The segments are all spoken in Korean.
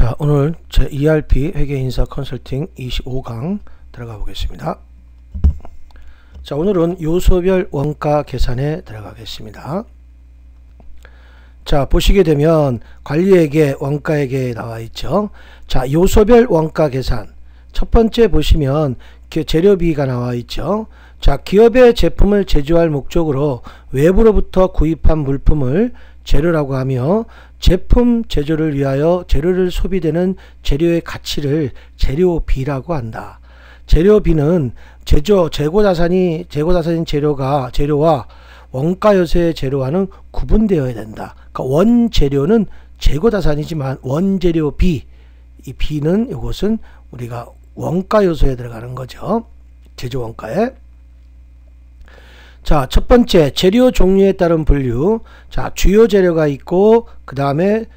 자, 오늘 제 ERP 회계인사 컨설팅 25강 들어가 보겠습니다. 자, 오늘은 요소별 원가 계산에 들어가겠습니다. 자, 보시게 되면 관리회계, 원가회계 나와 있죠. 자, 요소별 원가 계산. 첫 번째 보시면 재료비가 나와 있죠. 자, 기업의 제품을 제조할 목적으로 외부로부터 구입한 물품을 재료라고 하며 제품 제조를 위하여 재료를 소비되는 재료의 가치를 재료비라고 한다. 재료비는 재고자산인 재료와 원가요소의 재료와는 구분되어야 된다. 그러니까 원재료는 재고자산이지만 원재료비, 이 비는 이것은 우리가 원가요소에 들어가는 거죠. 제조원가에. 자, 첫 번째 재료 종류에 따른 분류. 자, 주요 재료가 있고 그 다음에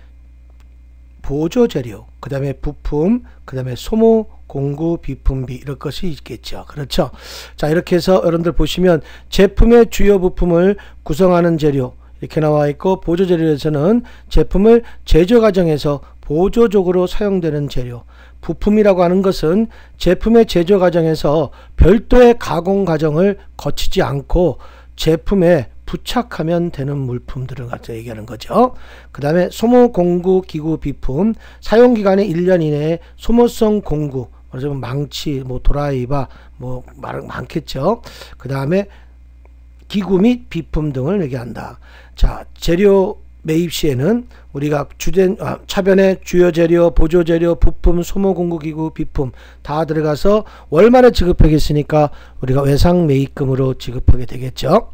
보조 재료, 그 다음에 부품, 그 다음에 소모, 공구, 비품비 이런 것이 있겠죠. 그렇죠. 자, 이렇게 해서 여러분들 보시면 제품의 주요 부품을 구성하는 재료 이렇게 나와 있고, 보조 재료에서는 제품을 제조 과정에서 보조적으로 사용되는 재료. 부품이라고 하는 것은 제품의 제조 과정에서 별도의 가공 과정을 거치지 않고 제품에 부착하면 되는 물품들을 갖다 얘기하는 거죠. 그 다음에 소모, 공구, 기구, 비품. 사용기간의 1년 이내에 소모성 공구, 말하자면 망치, 드라이버, 많겠죠. 그 다음에 기구 및 비품 등을 얘기한다. 자, 재료 매입 시에는 우리가 차변에 주요 재료, 보조 재료, 부품, 소모, 공구, 기구, 비품 다 들어가서 월말에 지급하겠으니까 우리가 외상 매입금으로 지급하게 되겠죠.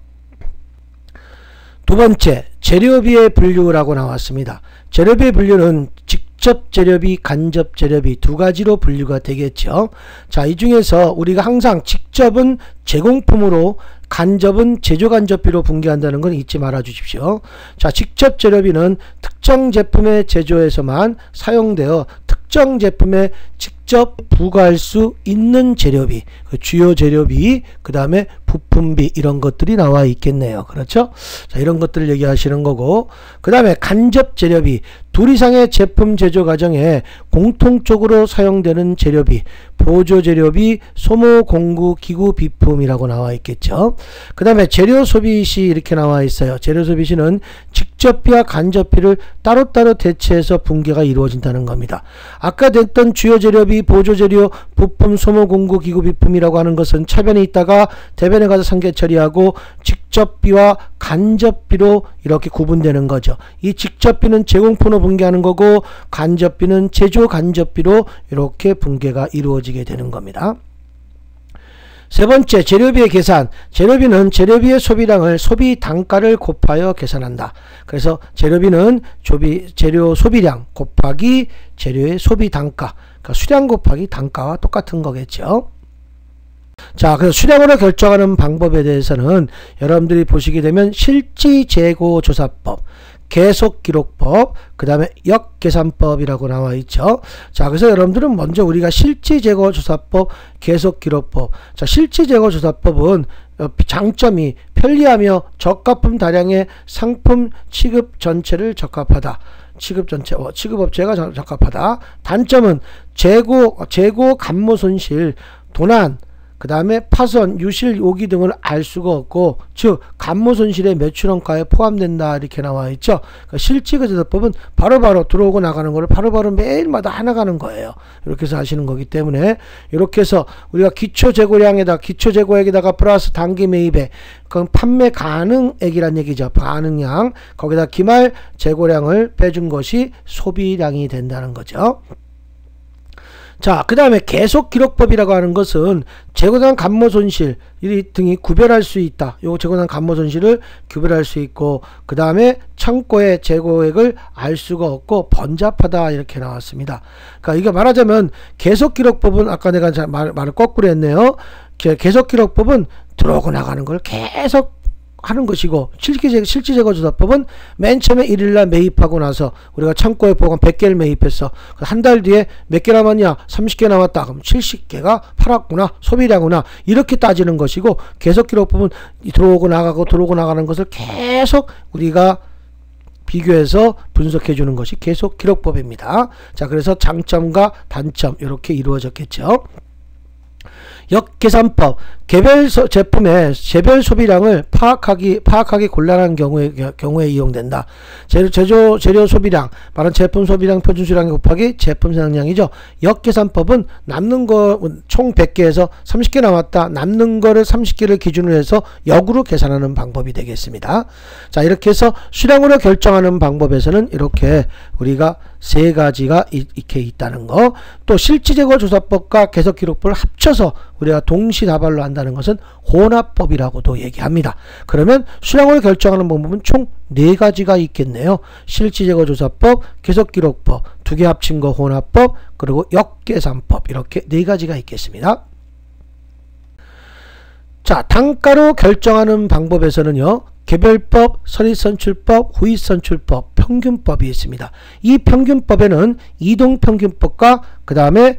두 번째, 재료비의 분류라고 나왔습니다. 재료비의 분류는 직접 재료비, 간접 재료비 두 가지로 분류가 되겠죠. 자, 이 중에서 우리가 항상 직접은 제공품으로, 간접은 제조간접비로 분개한다는 건 잊지 말아 주십시오. 자, 직접 재료비는 특정 제품의 제조에서만 사용되어 특정 제품에 직접 부과할 수 있는 재료비, 주요 재료비, 그 다음에 부품비 이런 것들이 나와 있겠네요. 그렇죠? 자, 이런 것들을 얘기하시는 거고, 그 다음에 간접 재료비, 둘 이상의 제품 제조 과정에 공통적으로 사용되는 재료비, 보조 재료비, 소모, 공구, 기구, 비품이라고 나와 있겠죠. 그 다음에 재료 소비시 이렇게 나와 있어요. 재료 소비시는 직접비와 간접비를 따로따로 대체해서 분개가 이루어진다는 겁니다. 아까 됐던 주요 재료비, 보조 재료, 부품, 소모, 공구, 기구, 비품이라고 하는 것은 차변에 있다가 대변에 가서 상계 처리하고 직접비와 간접비로 이렇게 구분되는 거죠. 이 직접비는 제공품으로 분개하는 거고, 간접비는 제조 간접비로 이렇게 분개가 이루어지게 되는 겁니다. 세 번째, 재료비의 계산. 재료비는 재료비의 소비량을 소비 단가를 곱하여 계산한다. 그래서 재료비는 재료 소비량 곱하기 재료의 소비 단가, 그러니까 수량 곱하기 단가와 똑같은 거겠죠. 자, 그래서 수량으로 결정하는 방법에 대해서는 여러분들이 보시게 되면 실지재고조사법, 계속기록법, 그 다음에 역계산법이라고 나와 있죠. 자, 그래서 여러분들은 먼저 우리가 실지재고조사법, 계속기록법. 자, 실지재고조사법은 장점이 편리하며 적합품 다량의 상품 취급 전체를 적합하다. 취급업체가 적합하다. 단점은 재고 감모 손실, 도난, 그 다음에 파손, 유실, 요기 등을 알 수가 없고, 즉 감모 손실의 매출원가에 포함된다 이렇게 나와 있죠. 그러니까 실지재고조사법은 바로바로 들어오고 나가는 거를 바로바로 매일마다 해나가는 거예요. 이렇게 해서 하시는 거기 때문에 이렇게 해서 우리가 기초재고액에다가 플러스 단기 매입액, 그건 판매 가능액이란 얘기죠. 가능량, 거기다 기말 재고량을 빼준 것이 소비량이 된다는 거죠. 자, 그 다음에 계속기록법이라고 하는 것은 재고단 감모손실 등이 구별할 수 있다. 요 재고단 감모손실을 구별할 수 있고, 그 다음에 창고의 재고액을 알 수가 없고 번잡하다 이렇게 나왔습니다. 그러니까 이게 말하자면 계속기록법은 아까 내가 말을 거꾸로 했네요. 계속기록법은 들어오고 나가는 걸 계속 하는 것이고, 실지재고조사법은 맨 처음에 1일날 매입하고 나서 우리가 창고에 보관 100개를 매입했어. 한 달 뒤에 몇 개 남았냐? 30개 남았다. 그럼 70개가 팔았구나, 소비량구나, 이렇게 따지는 것이고, 계속기록법은 들어오고 나가고 들어오고 나가는 것을 계속 우리가 비교해서 분석해 주는 것이 계속 기록법입니다. 자, 그래서 장점과 단점 이렇게 이루어졌겠죠. 역계산법, 개별 제품의 개별 소비량을 파악하기 곤란한 경우에 이용된다. 재료 소비량, 말은 제품 소비량 표준 수량 곱하기 제품 생산량이죠. 역계산법은 남는 거 총 100개에서 30개 남았다. 남는 거를 30개를 기준으로 해서 역으로 계산하는 방법이 되겠습니다. 자, 이렇게 해서 수량으로 결정하는 방법에서는 이렇게 우리가 세 가지가 이렇게 있다는 거. 또 실지재고조사법과 계속기록법을 합쳐서 우리가 동시다발로 한다는 것은 혼합법이라고도 얘기합니다. 그러면 수량으로 결정하는 방법은 총 4가지가 있겠네요. 실지재고조사법, 계속기록법, 두 개 합친 거 혼합법, 그리고 역계산법, 이렇게 4가지가 있겠습니다. 자, 단가로 결정하는 방법에서는요, 개별법, 선입선출법, 후입선출법, 평균법이 있습니다. 이 평균법에는 이동평균법과 그 다음에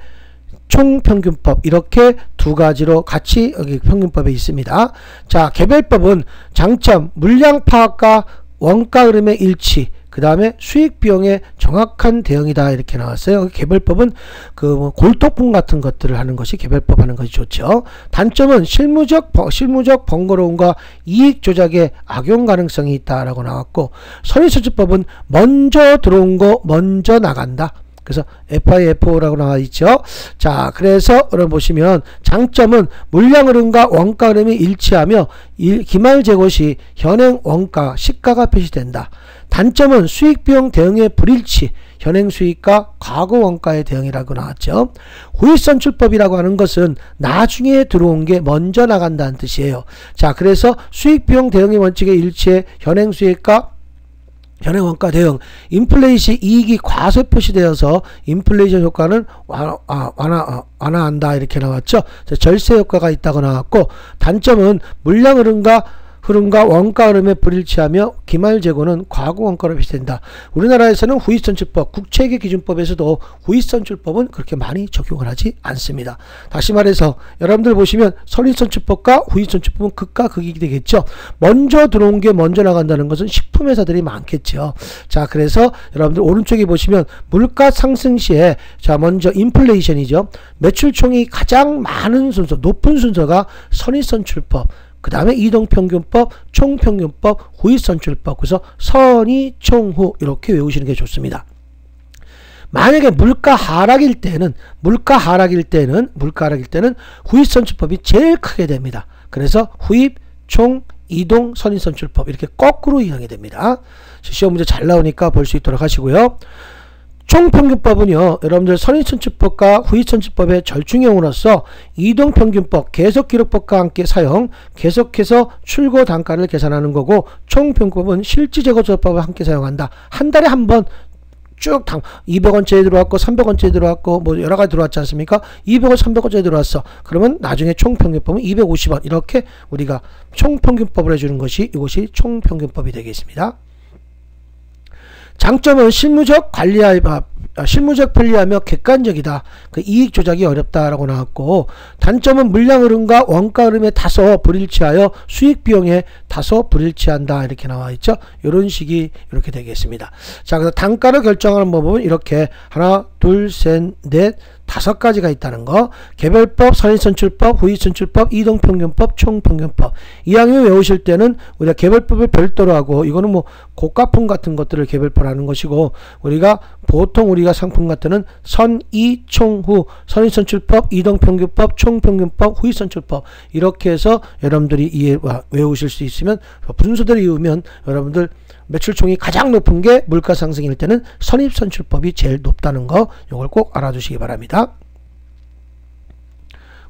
총평균법, 이렇게 두 가지로 같이 여기 평균법에 있습니다. 자, 개별법은 장점, 물량 파악과 원가 흐름의 일치, 그 다음에 수익 비용의 정확한 대응이다, 이렇게 나왔어요. 개별법은 그 골동품 같은 것들을 하는 것이 개별법 하는 것이 좋죠. 단점은 실무적 번거로움과 이익 조작의 악용 가능성이 있다라고 나왔고, 선입선출법은 먼저 들어온 거 먼저 나간다. 그래서 FIFO라고 나와 있죠. 자, 그래서 여러분 보시면 장점은 물량 흐름과 원가 흐름이 일치하며 기말 재고 시 현행 원가, 시가가 표시된다. 단점은 수익 비용 대응의 불일치, 현행 수익과 과거 원가의 대응이라고 나왔죠. 후입선출법이라고 하는 것은 나중에 들어온 게 먼저 나간다는 뜻이에요. 자, 그래서 수익 비용 대응의 원칙에 일치해 현행 수익과 현행 원가 대응, 인플레이션 이익이 과소 표시되어서 인플레이션 효과는 완화한다, 이렇게 나왔죠. 절세 효과가 있다고 나왔고, 단점은 물량 흐름과 원가 흐름에 불일치하며 기말 재고는 과거 원가로 표시된다. 우리나라에서는 후입선출법, 국채기준법에서도 후입선출법은 그렇게 많이 적용을 하지 않습니다. 다시 말해서 여러분들 보시면 선입선출법과 후입선출법은 극과 극이 되겠죠. 먼저 들어온 게 먼저 나간다는 것은 식품회사들이 많겠죠. 자, 그래서 여러분들 오른쪽에 보시면 물가 상승 시에, 자, 먼저 인플레이션이죠. 매출총이 가장 많은 순서, 높은 순서가 선입선출법, 그 다음에 이동평균법, 총평균법, 후입선출법. 그래서 선이, 총, 후 이렇게 외우시는 게 좋습니다. 만약에 물가 하락일 때는 후입선출법이 제일 크게 됩니다. 그래서 후입, 총, 이동, 선입선출법 이렇게 거꾸로 이용이 됩니다. 시험 문제 잘 나오니까 볼 수 있도록 하시고요. 총평균법은요, 여러분들 선입선출법과 후입선출법의 절충형으로서 이동평균법, 계속기록법과 함께 사용, 계속해서 출고 단가를 계산하는 거고, 총평균법은 실지재고조사법과 함께 사용한다. 한 달에 한 번 쭉 200원짜리 들어왔고 300원짜리 들어왔고 뭐 여러가지 들어왔지 않습니까? 200원 300원짜리 들어왔어. 그러면 나중에 총평균법은 250원, 이렇게 우리가 총평균법을 해주는 것이, 이것이 총평균법이 되겠습니다. 장점은 실무적 편리하며 객관적이다. 그 이익 조작이 어렵다라고 나왔고, 단점은 물량 흐름과 원가 흐름에 다소 불일치하여 수익 비용에 다소 불일치한다, 이렇게 나와 있죠. 이런 식이 이렇게 되겠습니다. 자, 그래서 단가를 결정하는 방법은 이렇게 하나, 둘, 셋, 넷, 5가지가 있다는 거. 개별법, 선입선출법, 후입선출법, 이동평균법, 총평균법. 이왕이면 외우실 때는 우리가 개별법을 별도로 하고, 이거는 뭐 고가품 같은 것들을 개별법을 하는 것이고, 우리가 보통 우리가 상품 같은 선, 이, 총, 후, 선입선출법, 이동평균법, 총평균법, 후입선출법, 이렇게 해서 여러분들이 외우실 수 있으면, 분수대로 외우면 여러분들 매출총이 가장 높은 게 물가 상승일 때는 선입선출법이 제일 높다는 거, 이걸 꼭 알아두시기 바랍니다.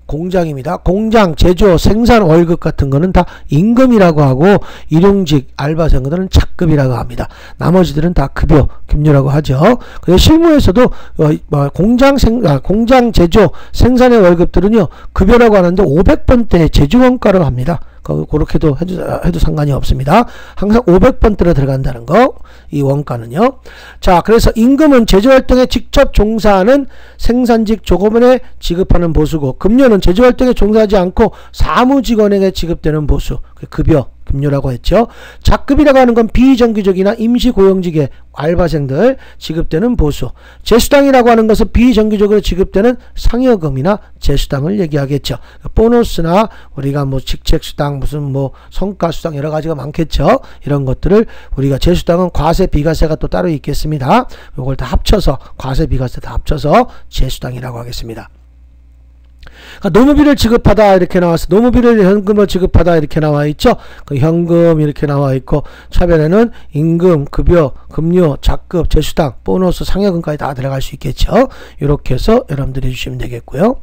공장입니다. 공장, 제조, 생산 월급 같은 거는 다 임금이라고 하고, 일용직, 알바생들은 착급이라고 합니다. 나머지들은 다 급여, 급료라고 하죠. 그래서 실무에서도 공장, 제조, 생산의 월급들은요, 급여라고 하는데 500번대 제조원가로 합니다. 그렇게도 해도 상관이 없습니다. 항상 500번대로 들어간다는 거, 이 원가는요. 자, 그래서 임금은 제조활동에 직접 종사하는 생산직 조급원에 지급하는 보수고, 급료는 제조활동에 종사하지 않고 사무직원에게 지급되는 보수, 급여, 급료라고 했죠. 작급이라고 하는 건 비정규직이나 임시고용직의 알바생들 지급되는 보수. 제수당이라고 하는 것은 비정규직으로 지급되는 상여금이나 제수당을 얘기하겠죠. 보너스나 우리가 뭐 직책수당, 무슨 뭐 성과수당 여러 가지가 많겠죠. 이런 것들을 우리가 제수당은 과세 비과세가 또 따로 있겠습니다. 이걸 다 합쳐서 과세 비과세 다 합쳐서 제수당이라고 하겠습니다. 노무비를 지급하다 이렇게 나와서 노무비를 현금으로 지급하다 이렇게 나와 있죠. 그 현금 이렇게 나와 있고 차변에는 임금, 급여, 급료, 작급, 제수당, 보너스, 상여금까지 다 들어갈 수 있겠죠. 이렇게 해서 여러분들이 해주시면 되겠고요.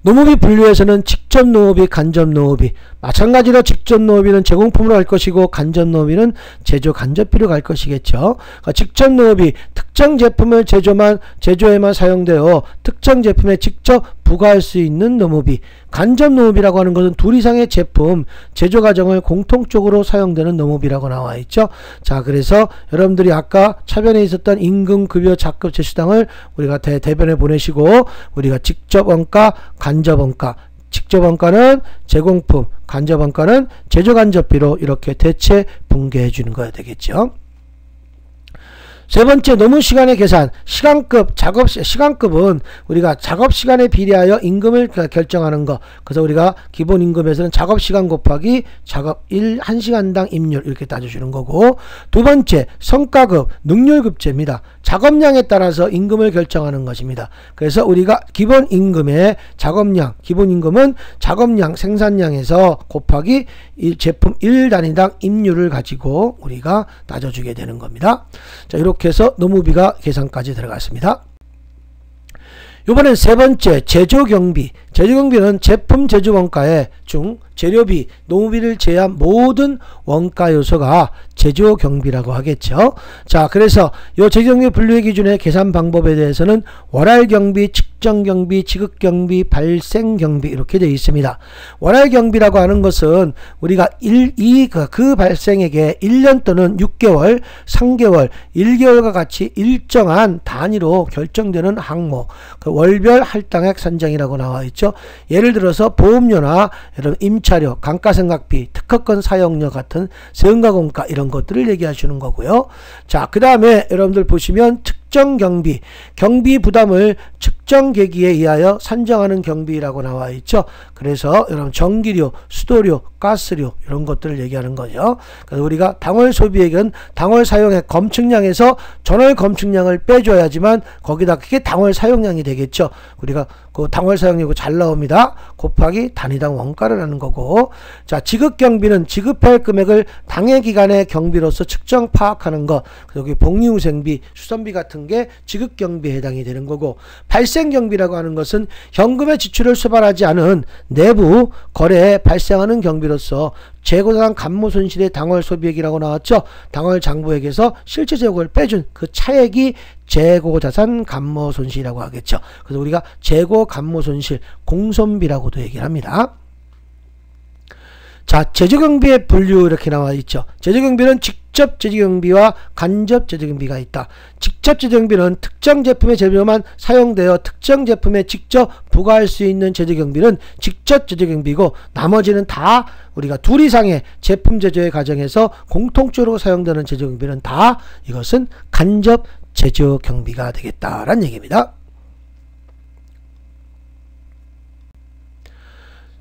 노무비 분류에서는 직접 노무비, 간접 노무비. 마찬가지로 직접 노무비는 제공품으로 갈 것이고 간접 노무비는 제조 간접비로 갈 것이겠죠. 그러니까 직접 노무비 특정 제품을 제조에만 사용되어 특정 제품에 직접 부과할 수 있는 노무비. 간접 노무비라고 하는 것은 둘 이상의 제품 제조 과정을 공통적으로 사용되는 노무비라고 나와 있죠. 자, 그래서 여러분들이 아까 차변에 있었던 임금, 급여, 작급, 제수당을 우리가 대변에 보내시고 우리가 직접 원가, 간접 원가. 직접 원가는 제공품, 간접 원가는 제조 간접비로 이렇게 대체 분개해 주는 거야 되겠죠. 세 번째, 노무시간의 계산. 시간급, 시간급은 우리가 작업시간에 비례하여 임금을 결정하는 거. 그래서 우리가 기본임금에서는 작업시간 곱하기 작업 1시간당 임률 이렇게 따져주는 거고. 두 번째, 성과급, 능률급제입니다. 작업량에 따라서 임금을 결정하는 것입니다. 그래서 우리가 기본임금의 작업량, 기본임금은 작업량, 생산량에서 곱하기 제품 1단위당 임률을 가지고 우리가 따져주게 되는 겁니다. 자, 이렇게 해서 노무비가 계산까지 들어갔습니다. 이번엔 세 번째, 제조경비. 제조경비는 제품 제조 원가의 중 재료비, 노무비를 제외한 모든 원가 요소가 제조경비라고 하겠죠. 자, 그래서 이 제조경비 분류의 기준의 계산 방법에 대해서는 월할경비, 측정경비, 지급경비, 발생경비 이렇게 되어 있습니다. 월할경비라고 하는 것은 우리가 그 발생액에 1년 또는 6개월, 3개월, 1개월과 같이 일정한 단위로 결정되는 항목, 그 월별 할당액 산정이라고 나와 있죠. 예를 들어서 보험료나 임차료, 감가상각비, 특허권 사용료 같은 세금가공가 이런 것들을 얘기하시는 거고요. 자, 그 다음에 여러분들 보시면 측정경비, 경비 부담을 측정 계기에 의하여 산정하는 경비라고 나와 있죠. 그래서 여러분 전기료, 수도료, 가스료 이런 것들을 얘기하는 거죠. 그래서 우리가 당월 소비액은 당월 사용액 검측량에서 전월 검측량을 빼줘야지만 거기다 그게 당월 사용량이 되겠죠. 우리가 그 당월 사용량이 잘 나옵니다. 곱하기 단위당 원가를 하는 거고. 자, 지급경비는 지급할 금액을 당해 기간의 경비로서 측정 파악하는 것. 여기 복리후생비, 수선비 같은 게 지급경비에 해당이 되는 거고. 발생경비라고 하는 것은 현금의 지출을 수반하지 않은 내부 거래에 발생하는 경비로서 재고자산 감모손실의 당월 소비액이라고 나왔죠. 당월 장부액에서 실제 재고를 빼준 그 차액이 재고자산 감모손실이라고 하겠죠. 그래서 우리가 재고 감모손실 공손비라고도 얘기를 합니다. 자, 제조경비의 분류 이렇게 나와 있죠. 제조경비는 직접 제조경비와 간접 제조경비가 있다. 직접 제조경비는 특정 제품의 재료만 사용되어 특정 제품에 직접 부과할 수 있는 제조경비는 직접 제조경비고, 나머지는 다 우리가 둘 이상의 제품 제조의 과정에서 공통적으로 사용되는 제조경비는 다 이것은 간접 제조경비가 되겠다라는 얘기입니다.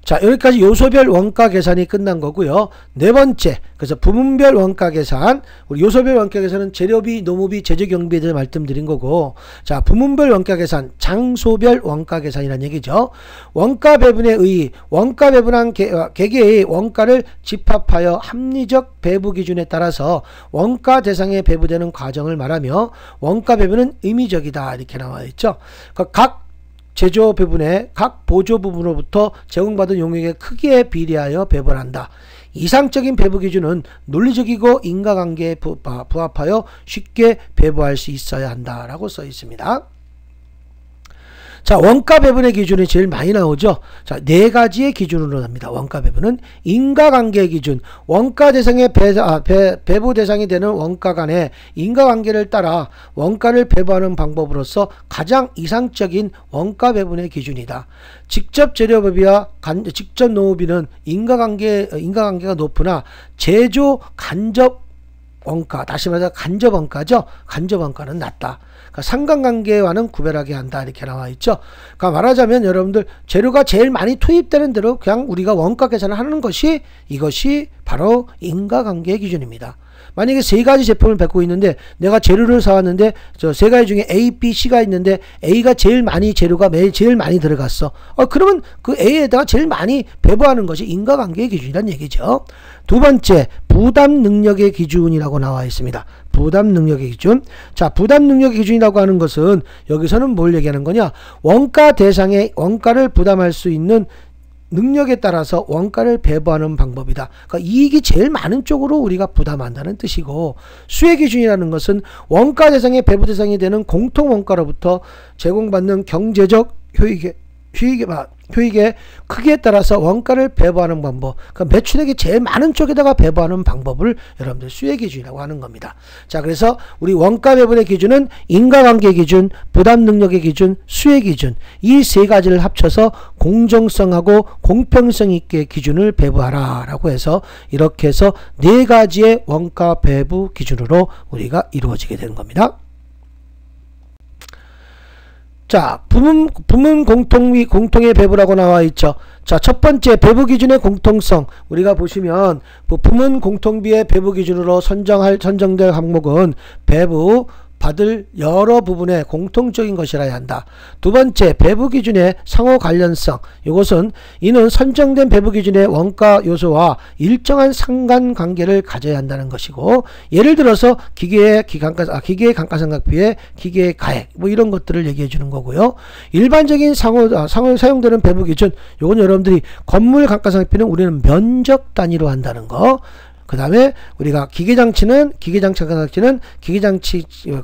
자, 여기까지 요소별 원가 계산이 끝난 거고요. 네 번째, 그래서 부문별 원가 계산. 우리 요소별 원가 계산은 재료비, 노무비, 제조경비에 대해서 말씀드린 거고, 자, 부문별 원가 계산, 장소별 원가 계산이라는 얘기죠. 원가 배분에 의의, 원가 배분한 개개의 원가를 집합하여 합리적 배부 기준에 따라서 원가 대상에 배부되는 과정을 말하며, 원가 배분은 의미적이다 이렇게 나와 있죠. 각 제조 부분에 각 보조 부분으로부터 제공받은 용역의 크기에 비례하여 배분한다. 이상적인 배부 기준은 논리적이고 인과관계에 부합하여 쉽게 배부할 수 있어야 한다라고 써 있습니다. 자, 원가 배분의 기준이 제일 많이 나오죠. 자, 네 가지의 기준으로 납니다. 원가 배분은 인과관계 기준, 원가 대상의 배부 대상이 되는 원가 간의 인과관계를 따라 원가를 배부하는 방법으로서 가장 이상적인 원가 배분의 기준이다. 직접 재료비와 직접 노무비는 인과관계가 높으나 제조 간접 원가, 다시 말해서 간접 원가죠. 간접 원가는 낮다. 그러니까 상관관계와는 구별하게 한다. 이렇게 나와 있죠. 그러니까 말하자면 여러분들 재료가 제일 많이 투입되는 대로 그냥 우리가 원가 계산을 하는 것이 이것이 바로 인과관계 기준입니다. 만약에 세 가지 제품을 뱉고 있는데 내가 재료를 사왔는데 저 세 가지 중에 A, B, C가 있는데 A가 제일 많이 재료가 제일 많이 들어갔어. 그러면 그 A에다가 제일 많이 배부하는 것이 인과관계의 기준이란 얘기죠. 두 번째, 부담 능력의 기준이라고 나와 있습니다. 부담 능력의 기준. 자, 부담 능력의 기준이라고 하는 것은 여기서는 뭘 얘기하는 거냐? 원가 대상의 원가를 부담할 수 있는 능력에 따라서 원가를 배부하는 방법이다. 그러니까 이익이 제일 많은 쪽으로 우리가 부담한다는 뜻이고, 수혜 기준이라는 것은 원가 대상의 배부 대상이 되는 공통 원가로부터 제공받는 경제적 효익의 크기에 따라서 원가를 배부하는 방법, 그러니까 매출액이 제일 많은 쪽에다가 배부하는 방법을 여러분들 수혜 기준이라고 하는 겁니다. 자, 그래서 우리 원가 배분의 기준은 인과관계 기준, 부담 능력의 기준, 수혜 기준, 이 세 가지를 합쳐서 공정성하고 공평성 있게 기준을 배부하라 라고 해서 이렇게 해서 네 가지의 원가 배부 기준으로 우리가 이루어지게 되는 겁니다. 자, 부문 공통의 배부라고 나와 있죠. 자, 첫 번째 배부 기준의 공통성. 우리가 보시면 부문 공통비의 배부 기준으로 선정될 항목은 배부 받을 여러 부분의 공통적인 것이라야 한다. 두 번째, 배부 기준의 상호 관련성. 이것은 이는 선정된 배부 기준의 원가 요소와 일정한 상관관계를 가져야 한다는 것이고, 예를 들어서 기계의 감가상각비에 기계의 가액 뭐 이런 것들을 얘기해 주는 거고요. 일반적인 상호 사용되는 배부 기준, 이건 여러분들이 건물 감가상각비는 우리는 면적 단위로 한다는 거. 그 다음에 우리가 기계장치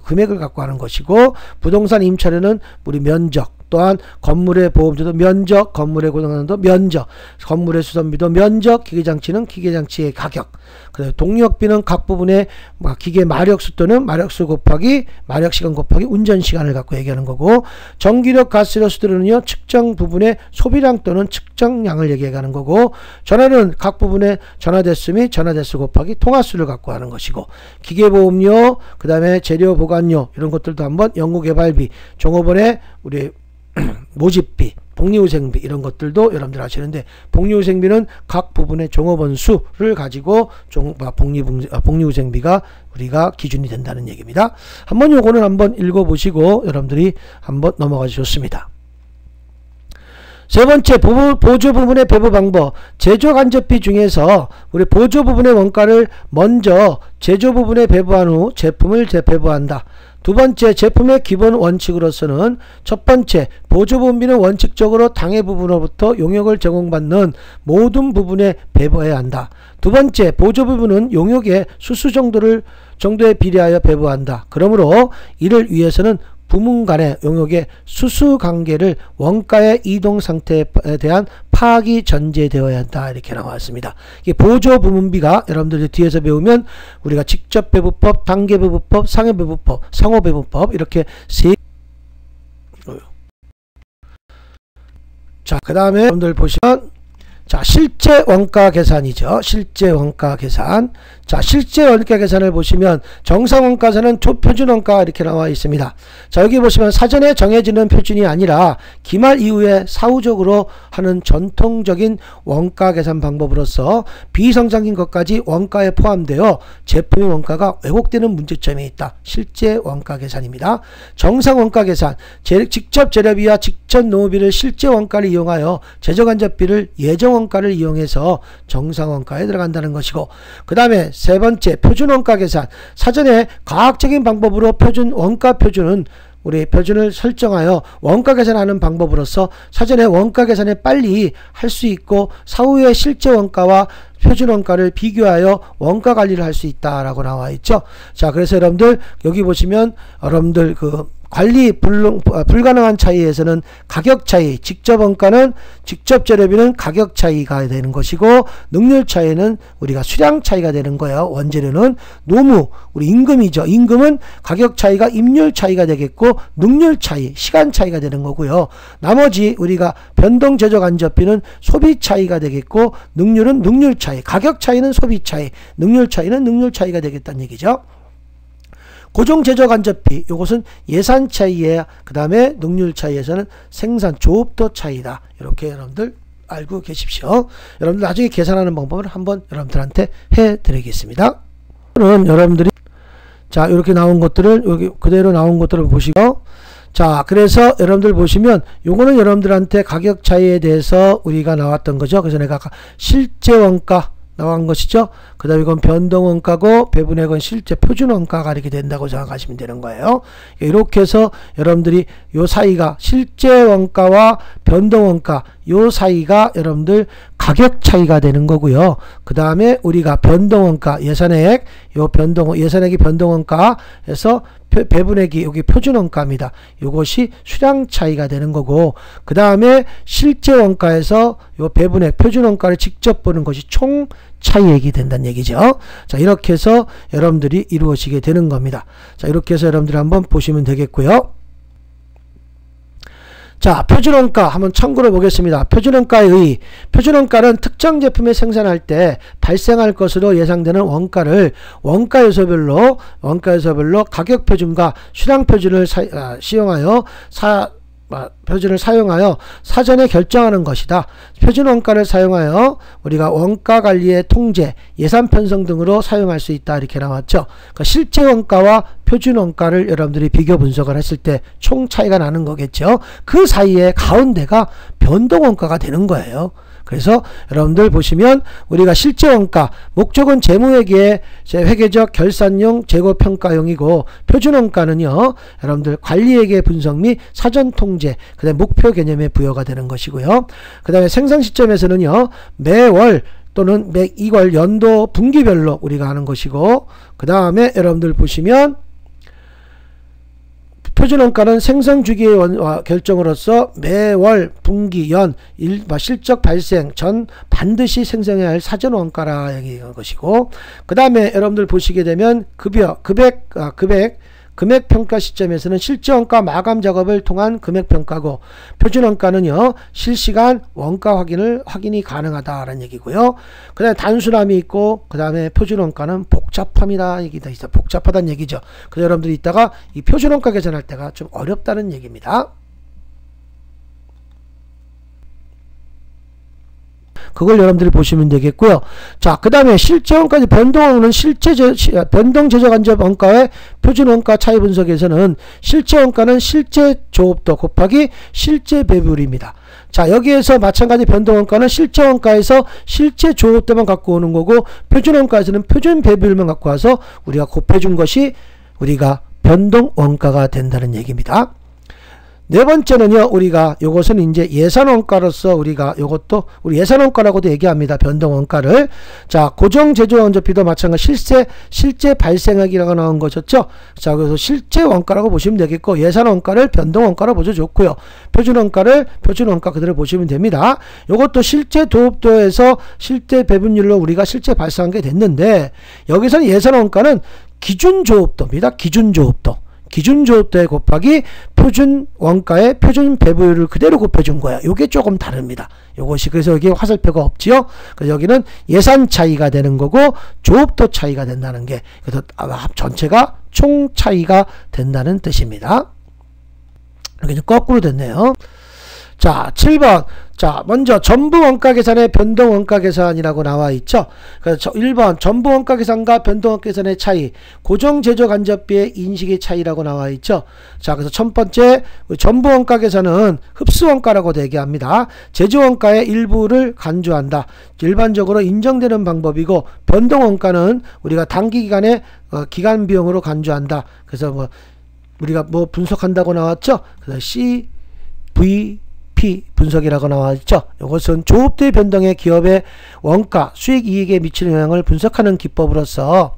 금액을 갖고 하는 것이고, 부동산 임차료는 우리 면적, 또한 건물의 보험료도 면적, 건물의 고정하는도 면적, 건물의 수선비도 면적, 기계장치는 기계장치의 가격, 그다음에 동력비는 각 부분의 기계 마력수 또는 마력수 곱하기 마력시간 곱하기 운전시간을 갖고 얘기하는 거고, 전기력, 가스력 수들은요 측정 부분의 소비량 또는 측정량을 얘기하는 거고, 전화는 각 부분의 전화대수 및 전화대수 곱하기 통화수를 갖고 하는 것이고, 기계보험료, 그 다음에 재료 보관료 이런 것들도 한번 연구개발비, 종업원의 우리 모집비, 복리후생비 이런 것들도 여러분들 아시는데, 복리후생비는 각 부분의 종업원 수를 가지고 복리후생비가 우리가 기준이 된다는 얘기입니다. 한번 요거는 한번 읽어보시고 여러분들이 한번 넘어가 주셨습니다. 세 번째, 보조 부분의 배부 방법. 제조 간접비 중에서 우리 보조 부분의 원가를 먼저 제조 부분에 배부한 후 제품을 배부한다. 두 번째, 제품의 기본 원칙으로서는 첫 번째, 보조 부분비는 원칙적으로 당해 부분으로부터 용역을 제공받는 모든 부분에 배부해야 한다. 두 번째, 보조 부분은 용역의 수수 정도에 비례하여 배부한다. 그러므로 이를 위해서는 부문 간의 용역의 수수 관계를 원가의 이동 상태에 대한 파악이 전제되어야 한다. 이렇게 나왔습니다. 이게 보조 부문비가 여러분들 뒤에서 배우면 우리가 직접 배부법, 단계 배부법, 상해 배부법, 상호 배부법 이렇게 세. 자, 그 다음에 여러분들 보시면 자, 실제 원가 계산이죠. 실제 원가 계산. 자, 실제 원가 계산을 보시면 정상 원가에서는 표준 원가 이렇게 나와 있습니다. 자, 여기 보시면 사전에 정해지는 표준이 아니라 기말 이후에 사후적으로 하는 전통적인 원가 계산 방법으로서 비정상적인 것까지 원가에 포함되어 제품의 원가가 왜곡되는 문제점이 있다. 실제 원가 계산입니다. 정상 원가 계산, 직접 재료비와 직접 노무비를 실제 원가를 이용하여 제조간접비를 예정 원가를 이용해서 정상 원가에 들어간다는 것이고, 그 다음에 세 번째, 표준 원가 계산. 사전에 과학적인 방법으로 원가 표준은 우리 표준을 설정하여 원가 계산하는 방법으로서 사전에 원가 계산을 빨리 할 수 있고, 사후에 실제 원가와 표준원가를 비교하여 원가 관리를 할 수 있다라고 나와 있죠. 자, 그래서 여러분들 여기 보시면 여러분들 그 관리 불가능한 차이에서는 가격 차이, 직접 원가는 직접 재료비는 가격 차이가 되는 것이고, 능률 차이는 우리가 수량 차이가 되는 거예요. 원재료는 노무, 우리 임금이죠. 임금은 가격 차이가 임률 차이가 되겠고, 능률 차이, 시간 차이가 되는 거고요. 나머지 우리가 변동 제조 간접비는 소비 차이가 되겠고, 능률은 능률 차이, 가격 차이는 소비 차이, 능률 차이는 능률 차이가 되겠다는 얘기죠. 고정 제조 간접비, 이것은 예산 차이에, 그 다음에 능률 차이에서는 생산 조업도 차이다. 이렇게 여러분들 알고 계십시오. 여러분들 나중에 계산하는 방법을 한번 여러분들한테 해 드리겠습니다. 그럼 여러분들이 자, 이렇게 나온 것들을 여기 그대로 나온 것들을 보시고, 자, 그래서 여러분들 보시면 요거는 여러분들한테 가격 차이에 대해서 우리가 나왔던 거죠. 그래서 내가 실제 원가 나온 것이죠. 그 다음에 이건 변동원가고 배분액은 실제 표준원가가 이렇게 된다고 생각하시면 되는 거예요. 이렇게 해서 여러분들이 요 사이가 실제 원가와 변동원가 요 사이가 여러분들 가격 차이가 되는 거고요. 그 다음에 우리가 변동원가 예산액 요 예산액이 변동원가에서 배분액이 여기 표준원가입니다. 이것이 수량 차이가 되는 거고, 그 다음에 실제 원가에서 요 배분액 표준원가를 직접 보는 것이 총 차이액이 된다는 얘기죠. 자, 이렇게 해서 여러분들이 이루어지게 되는 겁니다. 자, 이렇게 해서 여러분들이 한번 보시면 되겠고요. 자, 표준원가 한번 참고로 보겠습니다. 표준원가의 표준원가는 특정 제품을 생산할 때 발생할 것으로 예상되는 원가를 원가 요소별로 가격 표준과 수량 표준을 사용하여 사전에 결정하는 것이다. 표준원가를 사용하여 우리가 원가 관리의 통제, 예산 편성 등으로 사용할 수 있다. 이렇게 나왔죠. 그러니까 실제 원가와 표준원가를 여러분들이 비교 분석을 했을 때 총 차이가 나는 거겠죠. 그 사이에 가운데가 변동원가가 되는 거예요. 그래서 여러분들 보시면 우리가 실제 원가, 목적은 재무회계의 회계적 결산용 재고평가용이고, 표준원가는요 여러분들 관리회계 분석 및 사전 통제, 그 다음에 목표 개념에 부여가 되는 것이고요. 그 다음에 생산 시점에서는요 매월 또는 이걸 연도 분기별로 우리가 하는 것이고, 그 다음에 여러분들 보시면 표준원가는 생산주기의 결정으로서 매월, 분기, 연, 실적 발생 전 반드시 생성해야 할 사전원가라 얘기하는 것이고, 그 다음에 여러분들 보시게 되면 금액평가 시점에서는 실제원가 마감 작업을 통한 금액평가고, 표준원가는요 실시간 원가 확인이 가능하다라는 얘기고요. 그 다음에 단순함이 있고, 그 다음에 표준원가는 복잡함이다 얘기다 있어. 복잡하다는 얘기죠. 그래서 여러분들이 이따가 이 표준원가 계산할 때가 좀 어렵다는 얘기입니다. 그걸 여러분들이 보시면 되겠고요. 자, 그 다음에 실제원가 변동원은 변동제조간접원가의 표준원가 차이 분석에서는 실제원가는 실제 조업도 곱하기 실제 배분입니다. 자, 여기에서 마찬가지 변동원가는 실제원가에서 실제 조업도만 갖고 오는 거고, 표준원가에서는 표준 배분율만 갖고 와서 우리가 곱해준 것이 우리가 변동원가가 된다는 얘기입니다. 네 번째는요, 우리가 요것은 이제 예산원가로서 우리가 요것도 우리 예산원가라고도 얘기합니다. 변동원가를. 자, 고정제조원조비도 마찬가지 실제 발생액이라고 나온 것이었죠. 자, 그래서 실제 원가라고 보시면 되겠고, 예산원가를 변동원가로 보셔도 좋고요. 표준원가를 표준원가 그대로 보시면 됩니다. 요것도 실제 도읍도에서 실제 배분율로 우리가 실제 발생한 게 됐는데, 여기서는 예산원가는 기준조업도입니다. 기준조업도. 기준조업도에 곱하기 표준원가의 표준 배분율을 그대로 곱해준 거야. 요게 조금 다릅니다. 요것이 그래서 여기 화살표가 없지요. 그래서 여기는 예산 차이가 되는 거고, 조업도 차이가 된다는 게, 그래서 전체가 총 차이가 된다는 뜻입니다. 이렇게 거꾸로 됐네요. 자, 7번. 자, 먼저 전부 원가 계산의 변동 원가 계산이라고 나와 있죠. 그래서 1번 전부 원가 계산과 변동 원가 계산의 차이, 고정 제조 간접비의 인식의 차이라고 나와 있죠. 자, 그래서 첫 번째 전부 원가 계산은 흡수 원가라고 얘기합니다. 제조 원가의 일부를 간주한다. 일반적으로 인정되는 방법이고, 변동 원가는 우리가 단기 기간의 기간 비용으로 간주한다. 그래서 우리가 분석한다고 나왔죠. 그래서 CV GP 분석이라고 나와 있죠. 이것은 조업대 변동의 기업의 원가, 수익, 이익에 미치는 영향을 분석하는 기법으로서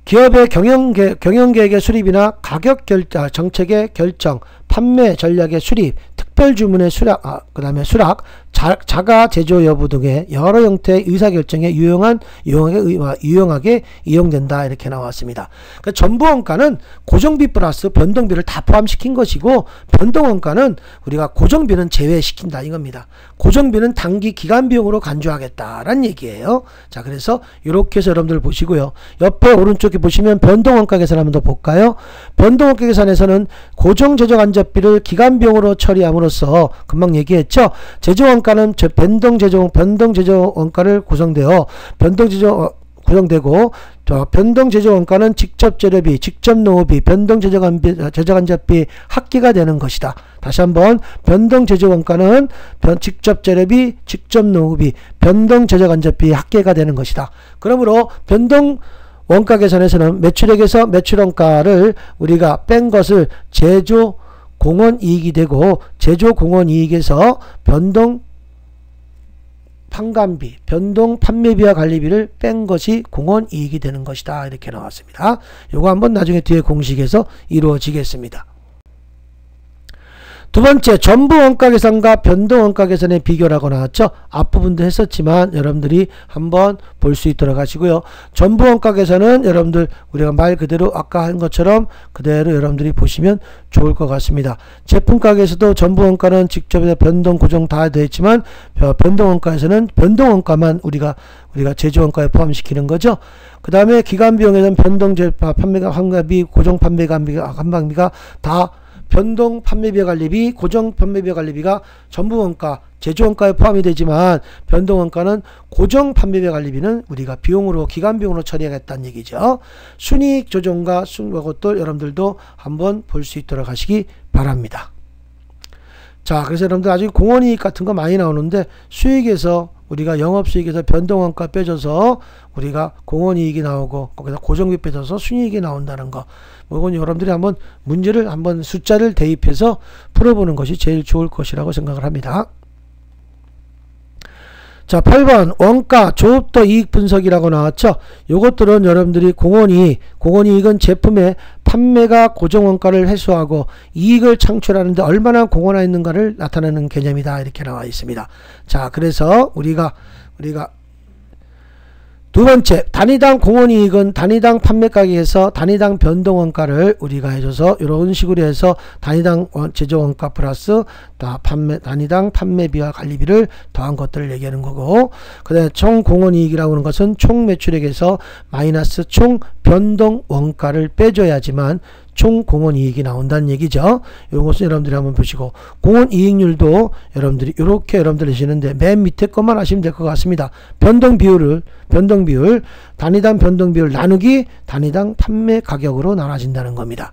기업의 경영계획의 수립이나 가격 정책의 결정, 판매 전략의 수립, 특별 주문의 수락, 그 다음에 수락, 자가 제조 여부 등의 여러 형태의 의사결정에 유용하게 이용된다. 이렇게 나왔습니다. 그러니까 전부원가는 고정비 플러스 변동비를 다 포함시킨 것이고, 변동원가는 우리가 고정비는 제외시킨다 이겁니다. 고정비는 단기 기간 비용으로 간주하겠다라는 얘기예요. 자, 그래서 이렇게 해서 여러분들 보시고요. 옆에 오른쪽에 보시면 변동원가 계산 한번 더 볼까요? 변동원가 계산에서는 고정 제조 간접비를 기간 비용으로 처리함으로써 금방 얘기했죠. 제조원가는 변동 제조 원가를 구성되고, 변동 제조 원가는 직접 재료비, 직접 노후비, 변동 제조 간접비 합계가 되는 것이다. 다시 한번, 변동 제조 원가는 직접 재료비, 직접 노후비, 변동 제조 간접비 합계가 되는 것이다. 그러므로 변동 원가 계산에서는 매출액에서 매출원가를 우리가 뺀 것을 제조 공원 이익이 되고, 제조 공원 이익에서 변동 판관비, 변동 판매비와 관리비를 뺀 것이 공원 이익이 되는 것이다. 이렇게 나왔습니다. 요거 한번 나중에 뒤에 공식에서 이루어지겠습니다. 두 번째, 전부 원가 계산과 변동 원가 계산의 비교라고 나왔죠. 앞부분도 했었지만 여러분들이 한번 볼 수 있도록 하시고요. 전부 원가 계산은 여러분들 우리가 말 그대로 아까 한 것처럼 그대로 여러분들이 보시면 좋을 것 같습니다. 제품 가격에서도 전부 원가는 직접 변동 고정 다 되어 있지만, 변동 원가에서는 변동 원가만 우리가 제조 원가에 포함시키는 거죠. 그 다음에 기간 비용에서는 변동 판매가 환가비, 고정 판매가 한방비가 다 변동 판매비 관리비, 고정 판매비 관리비가 전부 원가, 제조 원가에 포함이 되지만, 변동 원가는 고정 판매비 관리비는 우리가 비용으로, 기간 비용으로 처리하겠다는 얘기죠. 순이익 조정과 것도 여러분들도 한번 볼 수 있도록 하시기 바랍니다. 자, 그래서 여러분들 아직 공원이익 같은 거 많이 나오는데, 수익에서 우리가 영업수익에서 변동원가 빼줘서 우리가 공원이익이 나오고, 거기서 고정비 빼줘서 순이익이 나온다는 거, 이건 여러분들이 한번 문제를 한번 숫자를 대입해서 풀어보는 것이 제일 좋을 것이라고 생각을 합니다. 자, 8번 원가 조업도 이익 분석이라고 나왔죠. 요것들은 여러분들이 공원이익은 제품의 판매가 고정원가를 해소하고 이익을 창출하는데 얼마나 공헌하 있는가를 나타내는 개념이다. 이렇게 나와 있습니다. 자, 그래서 우리가 두 번째, 단위당 공원이익은 단위당 판매 가격에서 단위당 변동원가를 우리가 해줘서 이런 식으로 해서 단위당 제조원가 플러스 단위당 판매비와 관리비를 더한 것들을 얘기하는 거고, 그 다음에 총 공원이익이라고 하는 것은 총 매출액에서 마이너스 총 변동원가를 빼줘야지만 총 공원이익이 나온다는 얘기죠. 이것은 여러분들이 한번 보시고, 공원이익률도 여러분들이 이렇게 여러분들 내시는데 맨 밑에 것만 하시면 될 것 같습니다. 변동비율 단위당 변동비율 나누기 단위당 판매 가격으로 나눠진다는 겁니다.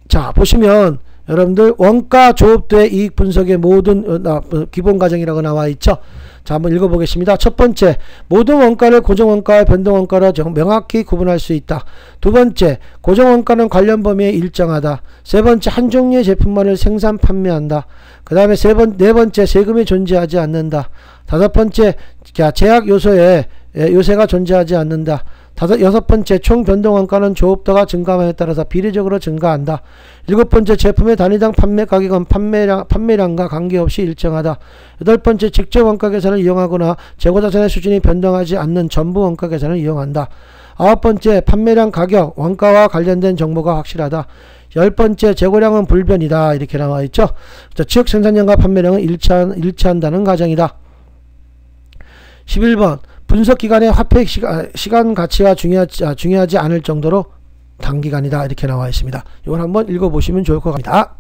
자, 보시면 여러분들 원가 조업대 이익 분석의 모든 기본 과정이라고 나와 있죠. 자, 한번 읽어보겠습니다. 첫 번째, 모든 원가를 고정원가와 변동원가로 명확히 구분할 수 있다. 두 번째, 고정원가는 관련 범위에 일정하다. 세 번째, 한 종류의 제품만을 생산 판매한다. 그 다음에 네 번째, 세금이 존재하지 않는다. 다섯 번째, 제약 요새가 존재하지 않는다. 여섯 번째, 총 변동원가는 조업도가 증가함에 따라서 비례적으로 증가한다. 일곱 번째, 제품의 단위당 판매 가격은 판매량과 관계없이 일정하다. 여덟 번째, 직접 원가 계산을 이용하거나 재고자산의 수준이 변동하지 않는 전부 원가 계산을 이용한다. 아홉 번째, 판매량 가격, 원가와 관련된 정보가 확실하다. 열 번째, 재고량은 불변이다. 이렇게 나와 있죠. 즉 생산량과 판매량은 일치한다는 가정이다. 11번, 분석기간의 화폐 시간 가치가 중요하지 않을 정도로 단기간이다. 이렇게 나와 있습니다. 이걸 한번 읽어보시면 좋을 것 같습니다.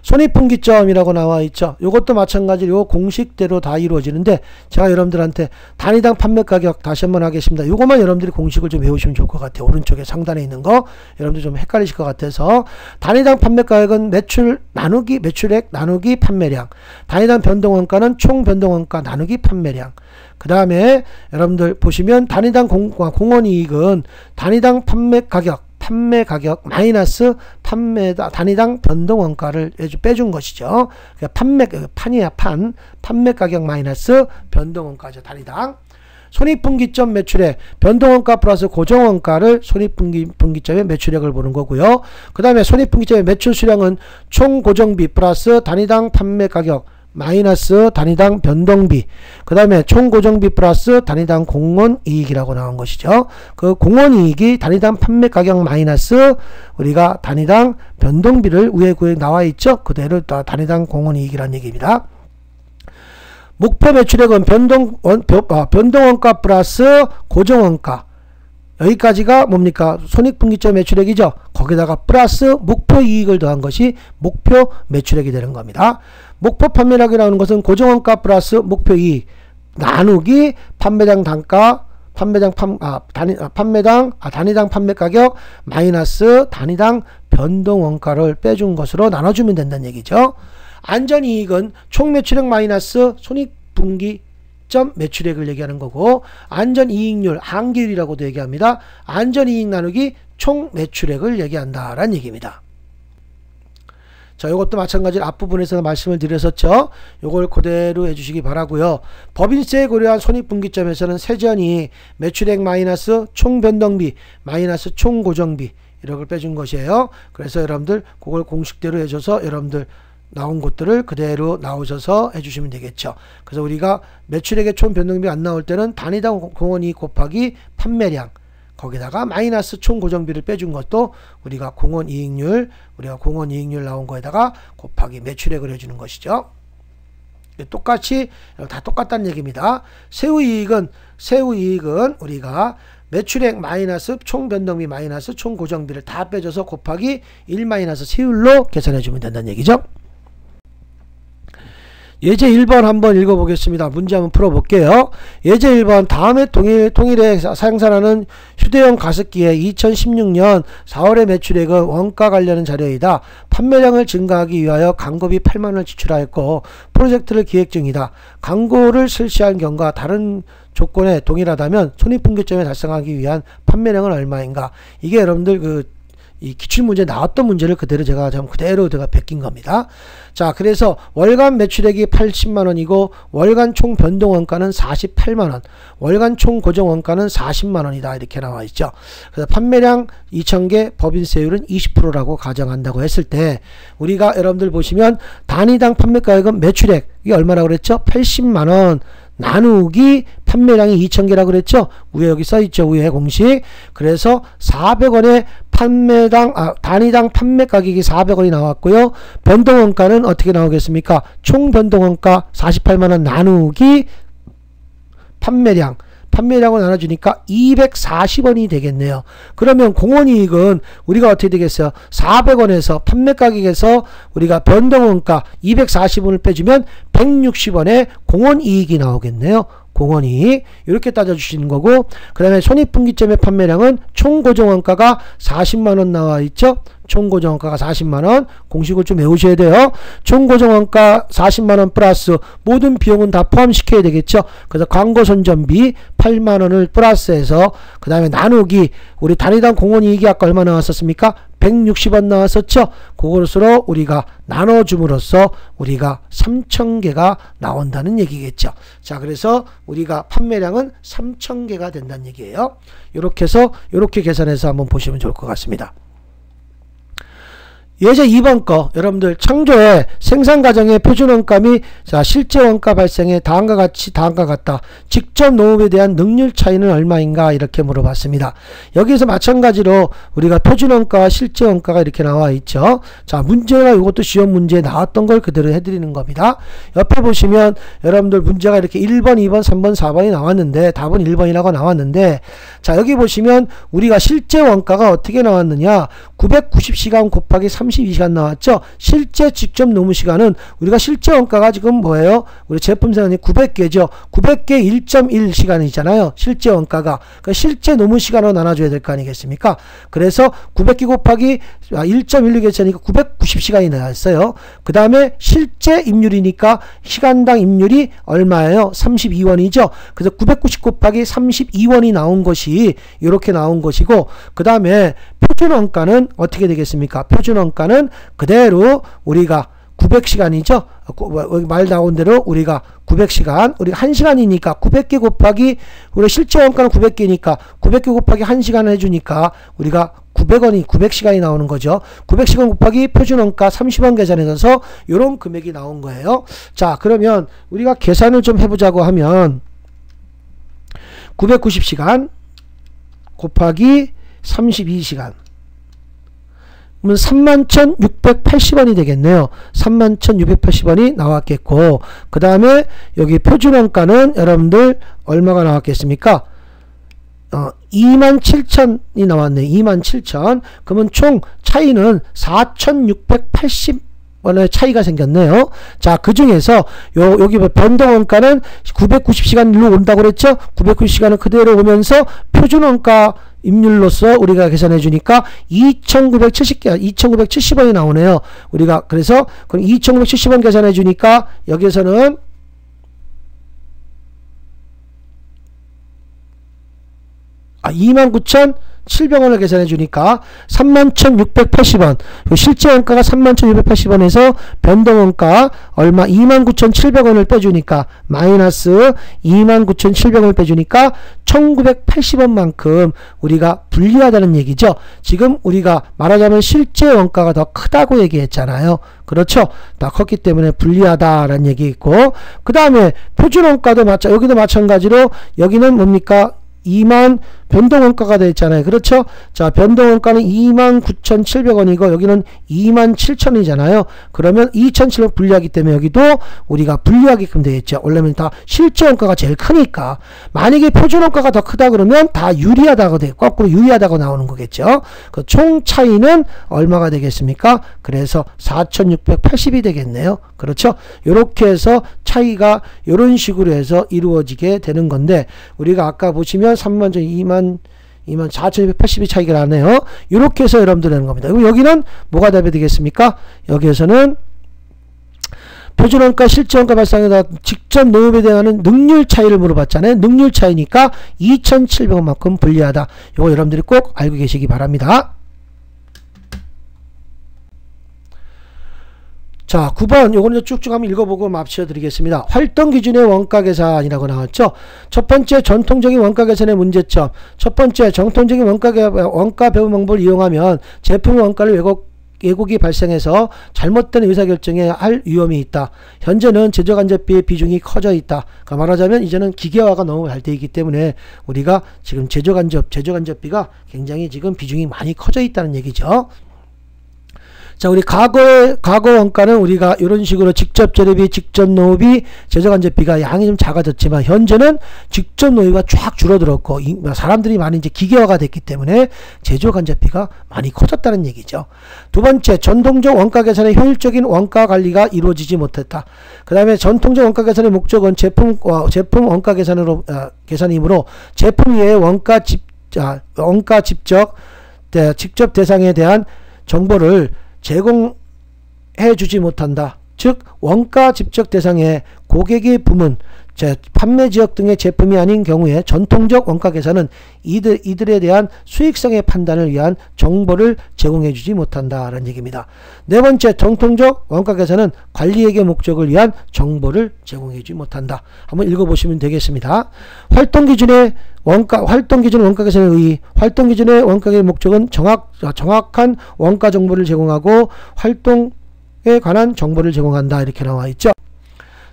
손익분기점이라고 나와 있죠. 이것도 마찬가지로 요 공식대로 다 이루어지는데, 제가 여러분들한테 단위당 판매 가격 다시 한번 하겠습니다. 이것만 여러분들이 공식을 좀 외우시면 좋을 것 같아요. 오른쪽에 상단에 있는 거 여러분들 좀 헷갈리실 것 같아서, 단위당 판매 가격은 매출액 나누기 판매량, 단위당 변동원가는 총 변동원가 나누기 판매량. 그 다음에 여러분들 보시면 단위당 공원이익은 단위당 판매 가격 판매 가격 마이너스 단위당 변동원가를 빼준 것이죠. 그러니까 판이야 판매 가격 마이너스 변동원가죠. 단위당. 손익분기점 매출액 변동원가 플러스 고정원가를 손익분기점의 매출액을 보는 거고요. 그 다음에 손익분기점의 매출 수량은 총 고정비 플러스 단위당 판매 가격 마이너스 단위당 변동비, 그 다음에 총 고정비 플러스 단위당 공원이익이라고 나온 것이죠. 그 공원이익이 단위당 판매 가격 마이너스 우리가 단위당 변동비를 위에 구에 나와 있죠. 그대로 단위당 공원이익이라는 얘기입니다. 목표 매출액은 변동원가 플러스 고정원가, 여기까지가 뭡니까? 손익분기점 매출액이죠. 거기다가 플러스 목표 이익을 더한 것이 목표 매출액이 되는 겁니다. 목표 판매량이 나오는 것은 고정원가 플러스 목표 이익 나누기 판매당 단가, 단위당 판매 가격 마이너스 단위당 변동원가를 빼준 것으로 나눠주면 된다는 얘기죠. 안전이익은 총 매출액 마이너스 손익분기점 매출액을 얘기하는 거고, 안전이익률 한계율이라고도 얘기합니다. 안전이익 나누기 총 매출액을 얘기한다라는 얘기입니다. 자, 이것도 마찬가지로 앞부분에서 말씀을 드렸었죠. 요걸 그대로 해주시기 바라고요. 법인세에 고려한 손익분기점에서는 세전이 매출액 마이너스 총변동비 마이너스 총고정비 이렇게 빼준 것이에요. 그래서 여러분들 그걸 공식대로 해줘서 여러분들 나온 것들을 그대로 나오셔서 해주시면 되겠죠. 그래서 우리가 매출액의 총변동비 안 나올 때는 단위당 공원이익 곱하기 판매량, 거기다가 마이너스 총고정비를 빼준 것도 우리가 공원이익률 나온 거에다가 곱하기 매출액을 해주는 것이죠. 똑같이 다 똑같다는 얘기입니다. 세후이익은 우리가 매출액 마이너스 총변동비 마이너스 총고정비를 다 빼줘서 곱하기 1 마이너스 세율로 계산해 주면 된다는 얘기죠. 예제 1번 한번 읽어보겠습니다. 문제 한번 풀어볼게요. 예제 1번 다음에 통일에 생산하는 휴대용 가습기의 2016년 4월의 매출액은 원가 관련 자료이다. 판매량을 증가하기 위하여 광고비 8만원을 지출하였고 프로젝트를 기획 중이다. 광고를 실시한 경우가 다른 조건에 동일하다면 손익분기점을 달성하기 위한 판매량은 얼마인가? 이게 여러분들 이 기출문제 나왔던 문제를 제가 베낀 겁니다. 자, 그래서 월간 매출액이 80만원이고 월간 총 변동원가는 48만원, 월간 총 고정원가는 40만원이다. 이렇게 나와 있죠. 그래서 판매량 2000개, 법인세율은 20%라고 가정한다고 했을 때 우리가 여러분들 보시면 단위당 판매가격은 매출액이 얼마라고 그랬죠? 80만원 나누기 판매량이 2000개라고 그랬죠. 위에 여기 써있죠. 위에 공식. 그래서 400원에 단위당 판매 가격이 400원이 나왔고요. 변동원가는 어떻게 나오겠습니까? 총 변동원가 48만원 나누기 판매량을 나눠주니까 240원이 되겠네요. 그러면 공원이익은 우리가 어떻게 되겠어요? 400원에서 판매 가격에서 우리가 변동원가 240원을 빼주면 160원의 공원이익이 나오겠네요. 공원이익 이렇게 따져주시는 거고, 그 다음에 손익분기점의 판매량은 총고정원가가 40만원 나와 있죠. 총고정원가가 40만원, 공식을 좀 외우셔야 돼요. 총고정원가 40만원 플러스 모든 비용은 다 포함시켜야 되겠죠. 그래서 광고선전비 8만원을 플러스해서 그 다음에 나누기 우리 단위당 공원이익이 아까 얼마 나왔었습니까? 160원 나왔었죠. 그것으로 우리가 나눠줌으로써 우리가 3000개가 나온다는 얘기겠죠. 자, 그래서 우리가 판매량은 3000개가 된다는 얘기예요. 이렇게 해서 이렇게 계산해서 한번 보시면 좋을 것 같습니다. 예제 2번 거 여러분들 창조의 생산과정의 표준원가 및 실제원가 발생의 다음과 같다. 직접 농업에 대한 능률 차이는 얼마인가 이렇게 물어봤습니다. 여기서 마찬가지로 우리가 표준원가와 실제원가가 이렇게 나와 있죠. 자, 문제가 이것도 시험 문제에 나왔던 걸 그대로 해드리는 겁니다. 옆에 보시면 여러분들 문제가 이렇게 1번, 2번, 3번, 4번이 나왔는데 답은 1번이라고 나왔는데, 자, 여기 보시면 우리가 실제원가가 어떻게 나왔느냐, 990시간 곱하기 32시간 나왔죠. 실제 직접 노무 시간은 우리가 실제 원가가 지금 뭐예요? 우리 제품 생산이 900개죠. 900개 1.1시간이잖아요. 실제 원가가. 그러니까 실제 노무 시간으로 나눠줘야 될 거 아니겠습니까? 그래서 900개 곱하기 1.16개니까 990시간이 나왔어요. 그 다음에 실제 임률이니까 시간당 임률이 얼마예요? 32원이죠. 그래서 990 곱하기 32원이 나온 것이 이렇게 나온 것이고, 그 다음에 표준원가는 어떻게 되겠습니까? 표준원가는 그대로 우리가 900시간이죠. 말 나온 대로 우리가 900시간, 우리 1시간이니까 900개 곱하기, 우리 실제 원가는 900개니까 900개 곱하기 1시간을 해주니까 우리가 900원이 900시간이 나오는 거죠. 900시간 곱하기 표준원가 30원 계산해서 이런 금액이 나온 거예요. 자, 그러면 우리가 계산을 좀 해보자고 하면 990시간 곱하기 32시간 그러면 31,680원이 되겠네요. 31,680원이 나왔겠고, 그 다음에 여기 표준원가는 여러분들 얼마가 나왔겠습니까? 27,000이 나왔네요. 27,000. 그러면 총 차이는 4,680원의 차이가 생겼네요. 자, 그 중에서 여기 변동원가는 990시간으로 온다고 그랬죠? 990시간은 그대로 오면서 표준원가 임률로서 우리가 계산해 주니까 2,970원이 나오네요. 우리가 그래서 그럼 2,970원 계산해 주니까 여기에서는 29,700원을 계산해 주니까 31,680원. 실제 원가가 31,680원에서 변동원가 얼마 29,700원을 빼주니까 마이너스 29,700원을 빼주니까 1,980원만큼 우리가 불리하다는 얘기죠. 지금 우리가 말하자면 실제 원가가 더 크다고 얘기했잖아요. 그렇죠? 더 컸기 때문에 불리하다라는 얘기 있고, 그 다음에 표준원가도 여기도 마찬가지로 여기는 뭡니까? 변동원가가 되어 있잖아요. 그렇죠? 자, 변동원가는 29,700원이고 여기는 27,000원이잖아요. 그러면 2,700원 불리하기 때문에 여기도 우리가 불리하게끔 되겠죠. 원래는 다 실제 원가가 제일 크니까. 만약에 표준원가가 더 크다 그러면 다 유리하다고 돼. 거꾸로 유리하다고 나오는 거겠죠. 그 총 차이는 얼마가 되겠습니까? 그래서 4,680이 되겠네요. 그렇죠? 이렇게 해서 차이가 이런 식으로 해서 이루어지게 되는 건데, 우리가 아까 보시면 24,280이 차이가 나네요. 이렇게 해서 여러분들 되는 겁니다. 그럼 여기는 뭐가 답이 되겠습니까? 여기에서는 표준원가, 실제원가 발생에다 직접 노업에 대한 능률 차이를 물어봤잖아요. 능률 차이니까 2,700원만큼 불리하다. 이거 여러분들이 꼭 알고 계시기 바랍니다. 자, 9번 요거는 쭉쭉 한번 읽어보고 마치어 드리겠습니다. 활동 기준의 원가 계산이라고 나왔죠. 첫 번째, 전통적인 원가 계산의 문제점. 첫 번째, 전통적인 원가 배분 방법을 이용하면 제품 원가를 왜곡이 발생해서 잘못된 의사결정에 할 위험이 있다. 현재는 제조간접비의 비중이 커져 있다. 그러니까 말하자면 이제는 기계화가 너무 잘 되어 있기 때문에 우리가 지금 제조간접비가 굉장히 지금 비중이 많이 커져 있다는 얘기죠. 자, 우리 과거 원가는 우리가 이런 식으로 직접 재료비, 직접 노업이, 제조간접비가 양이 좀 작아졌지만 현재는 직접 노업이 쫙 줄어들었고 사람들이 많이 이제 기계화가 됐기 때문에 제조간접비가 많이 커졌다는 얘기죠. 두 번째, 전통적 원가 계산의 효율적인 원가 관리가 이루어지지 못했다. 그 다음에 전통적 원가 계산의 목적은 제품 원가 계산이므로 제품 외의 원가 직접 대상에 대한 정보를 제공해 주지 못한다. 즉 원가 직접 대상의 고객의 부문, 판매 지역 등의 제품이 아닌 경우에 전통적 원가 계산은 이들에 대한 수익성의 판단을 위한 정보를 제공해 주지 못한다라는 얘기입니다. 네 번째, 전통적 원가 계산은 관리액의 목적을 위한 정보를 제공해 주지 못한다. 한번 읽어보시면 되겠습니다. 활동 기준의 원가 계산에 의의, 활동 기준의 원가의 목적은 정확한 원가 정보를 제공하고 활동에 관한 정보를 제공한다. 이렇게 나와 있죠.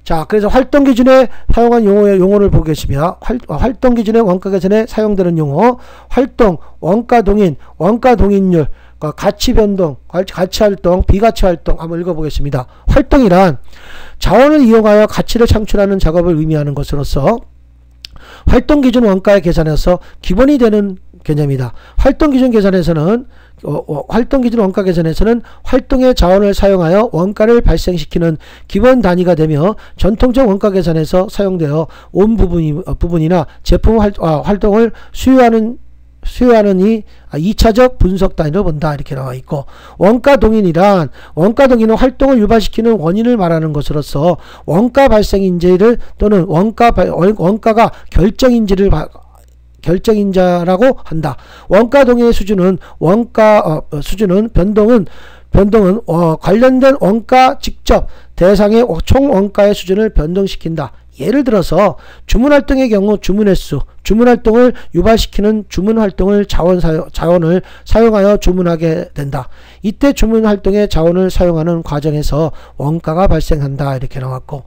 자, 그래서 활동 기준에 사용한 용어를 보겠습니다. 활동 기준의 원가 계산에 사용되는 용어, 활동, 원가 동인, 원가 동인율, 가치 변동, 가치 활동, 비가치 활동 한번 읽어보겠습니다. 활동이란 자원을 이용하여 가치를 창출하는 작업을 의미하는 것으로서 활동 기준 원가의 계산에서 기본이 되는 개념이다. 활동 기준 계산에서는 활동 기준 원가 계산에서는 활동의 자원을 사용하여 원가를 발생시키는 기본 단위가 되며 전통적 원가 계산에서 사용되어 온 부분이나 제품 활동을 수요하는 이 2차적 분석 단위로 본다. 이렇게 나와 있고, 원가 동인이란 원가동인은 활동을 유발시키는 원인을 말하는 것으로서 원가 발생인지를 또는 원가가 결정인자라고 한다. 원가 동인의 수준은 변동은 관련된 원가 직접 대상의 총 원가의 수준을 변동시킨다. 예를 들어서 주문활동의 경우 주문횟수, 주문활동을 유발시키는 주문활동을 자원을 사용하여 주문하게 된다. 이때 주문활동의 자원을 사용하는 과정에서 원가가 발생한다. 이렇게 나왔고,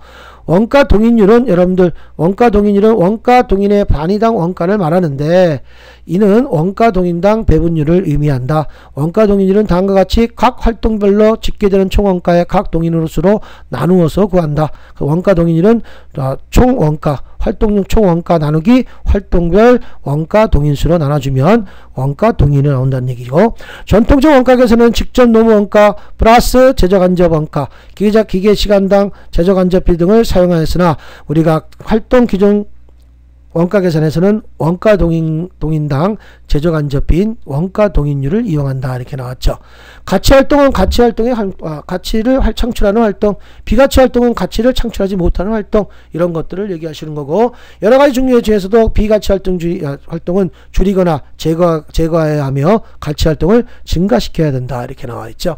원가 동인율은 여러분들 원가 동인의 단위당 원가를 말하는데 이는 원가 동인당 배분율을 의미한다. 원가 동인율은 다음과 같이 각 활동별로 집계되는 총원가의 각 동인으로수로 나누어서 구한다. 그 원가 동인율은 총원가, 활동용 총원가 나누기 활동별 원가 동인수로 나눠주면 원가 동인이 나온다는 얘기고, 전통적 원가 계산은 직접 노무 원가 플러스 제조간접 원가, 기계시간당 제조간접비 등을 사용하였으나 우리가 활동 기존 원가 계산에서는 원가 동인당 제조간접비인 원가 동인율을 이용한다. 이렇게 나왔죠. 가치활동은 가치를 창출하는 활동, 비가치활동은 가치를 창출하지 못하는 활동, 이런 것들을 얘기하시는 거고, 여러가지 중요의 중에서도 비가치활동은 줄이거나 제거해야 하며 가치활동을 증가시켜야 된다. 이렇게 나와 있죠.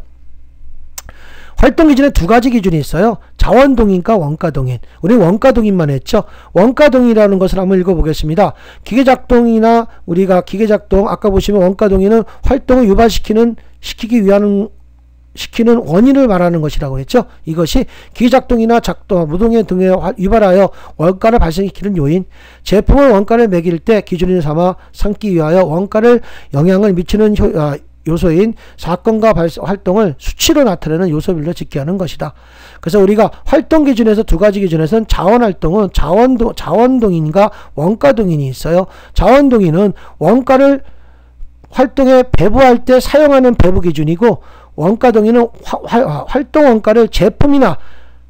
활동 기준에 두 가지 기준이 있어요. 자원동인과 원가동인. 우리 원가동인만 했죠. 원가동이라는 것을 한번 읽어보겠습니다. 기계작동이나 우리가 기계작동, 아까 보시면 원가동인은 활동을 시키기 위한 시키는 원인을 말하는 것이라고 했죠. 이것이 기계작동이나 작동, 무동의 등에 유발하여 원가를 발생시키는 요인, 제품을 원가를 매길 때 기준을 삼아 삼기 위하여 원가를 영향을 미치는 요소인 사건과 활동을 수치로 나타내는 요소별로 집계하는 것이다. 그래서 우리가 활동 기준에서 두 가지 기준에서는 자원활동은 자원동인과 원가동인이 있어요. 자원동인은 원가를 활동에 배부할 때 사용하는 배부 기준이고, 원가동인은 활동 원가를 제품이나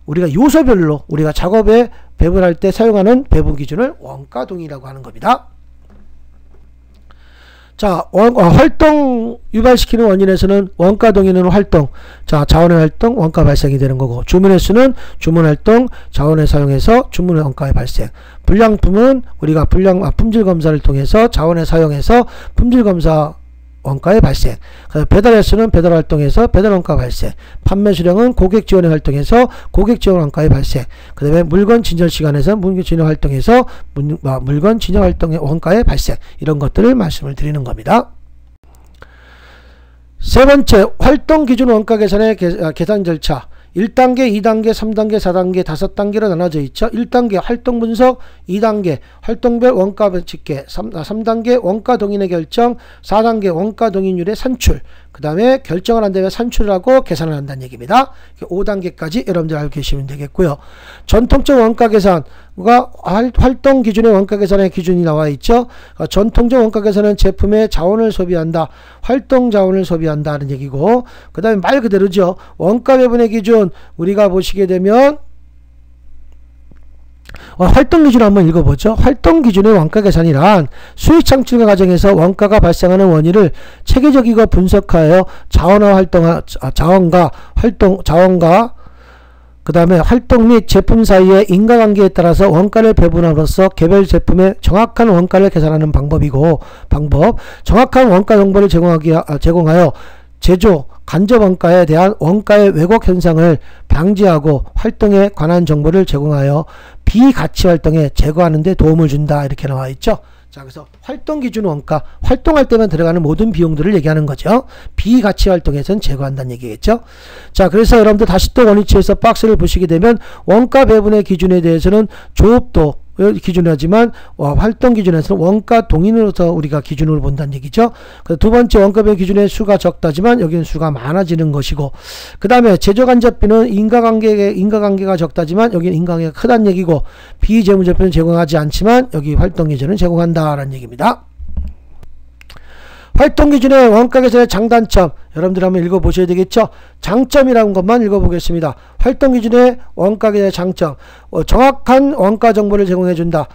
우리가 요소별로 우리가 작업에 배분할 때 사용하는 배분 기준을 원가동이라고 하는 겁니다. 자, 활동 유발시키는 원인에서는 원가동인은 활동, 자원의 활동, 원가 발생이 되는 거고, 주문횟수는 주문활동, 자원을 사용해서 주문의 원가의 발생, 불량품은 우리가 품질검사를 통해서 자원을 사용해서 품질검사 원가의 발생, 배달횟수는 배달활동에서 배달원가 발생, 판매수량은 고객지원의 활동에서 고객지원 원가의 발생, 그 다음에 물건 진열시간에서 물건 진열 활동에서 물건 진열 활동의 원가의 발생, 이런 것들을 말씀을 드리는 겁니다. 세 번째, 활동 기준 원가 계산의 계산 절차. 1단계, 2단계, 3단계, 4단계, 5단계로 나눠져 있죠. 1단계 활동 분석, 2단계 활동별 원가 집계, 3단계 원가 동인의 결정, 4단계 원가 동인율의 산출, 그 다음에 결정을 한다면 산출을 하고 계산을 한다는 얘기입니다. 5단계까지 여러분들 알고 계시면 되겠고요. 전통적 원가 계산과 활동 기준의 원가 계산의 기준이 나와 있죠. 전통적 원가 계산은 제품의 자원을 소비한다, 활동 자원을 소비한다 하는 얘기고, 그 다음에 말 그대로죠. 원가 배분의 기준 우리가 보시게 되면 활동 기준 한번 읽어보죠. 활동 기준의 원가 계산이란 수익 창출과 과정에서 원가가 발생하는 원인을 체계적이고 분석하여 자원과 그 다음에 활동 및 제품 사이의 인과관계에 따라서 원가를 배분함으로써 개별 제품의 정확한 원가를 계산하는 정확한 원가 정보를 제공하여 제조 간접 원가에 대한 원가의 왜곡 현상을 방지하고 활동에 관한 정보를 제공하여 비가치 활동에 제거하는 데 도움을 준다. 이렇게 나와 있죠. 자, 그래서 활동 기준 원가, 활동할 때만 들어가는 모든 비용들을 얘기하는 거죠. 비가치 활동에서는 제거한다는 얘기겠죠. 자, 그래서 여러분들 다시 또 원위치에서 박스를 보시게 되면 원가 배분의 기준에 대해서는 조업도 기준하지만 활동 기준에서는 원가 동인으로서 우리가 기준으로 본다는 얘기죠. 두 번째, 원가별 기준의 수가 적다지만 여기는 수가 많아지는 것이고, 그 다음에 제조간접비는 인과관계가 적다지만 여기는 인과관계가 크다는 얘기고, 비재무제표는 제공하지 않지만 여기 활동 기준은 제공한다라는 얘기입니다. 활동 기준의 원가 계산의 장단점, 여러분들 한번 읽어보셔야 되겠죠. 장점이라는 것만 읽어보겠습니다. 활동 기준의 원가 계산의 장점, 정확한 원가 정보를 제공해준다.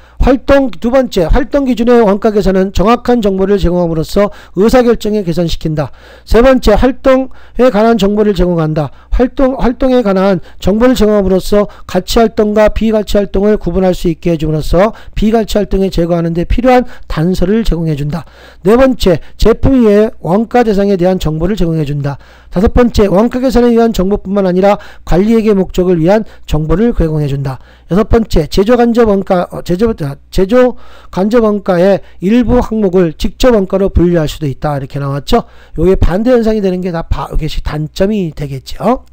두 번째, 활동 기준의 원가 계산은 정확한 정보를 제공함으로써 의사결정에 개선시킨다. 세 번째, 활동에 관한 정보를 제공한다. 활동에 관한 정보를 제공함으로써 가치 활동과 비가치 활동을 구분할 수 있게 해줌으로써 비가치 활동에 제거하는 데 필요한 단서를 제공해준다. 네 번째, 제품 위에 원가 대상에 대한 정보를 제공해준다. 다섯 번째, 원가 계산에 의한 정보뿐만 아니라 관리회계 목적을 위한 정보를 제공해준다. 여섯 번째, 제조 간접 원가의 일부 항목을 직접 원가로 분류할 수도 있다. 이렇게 나왔죠. 요게 반대 현상이 되는 게 다 이것이 단점이 되겠죠.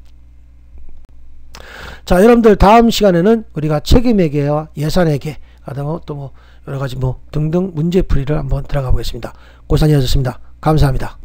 자, 여러분들 다음 시간에는 우리가 책임회계와 예산회계, 또 뭐 여러 가지 등등 문제풀이를 한번 들어가 보겠습니다. 고산이었습니다. 감사합니다.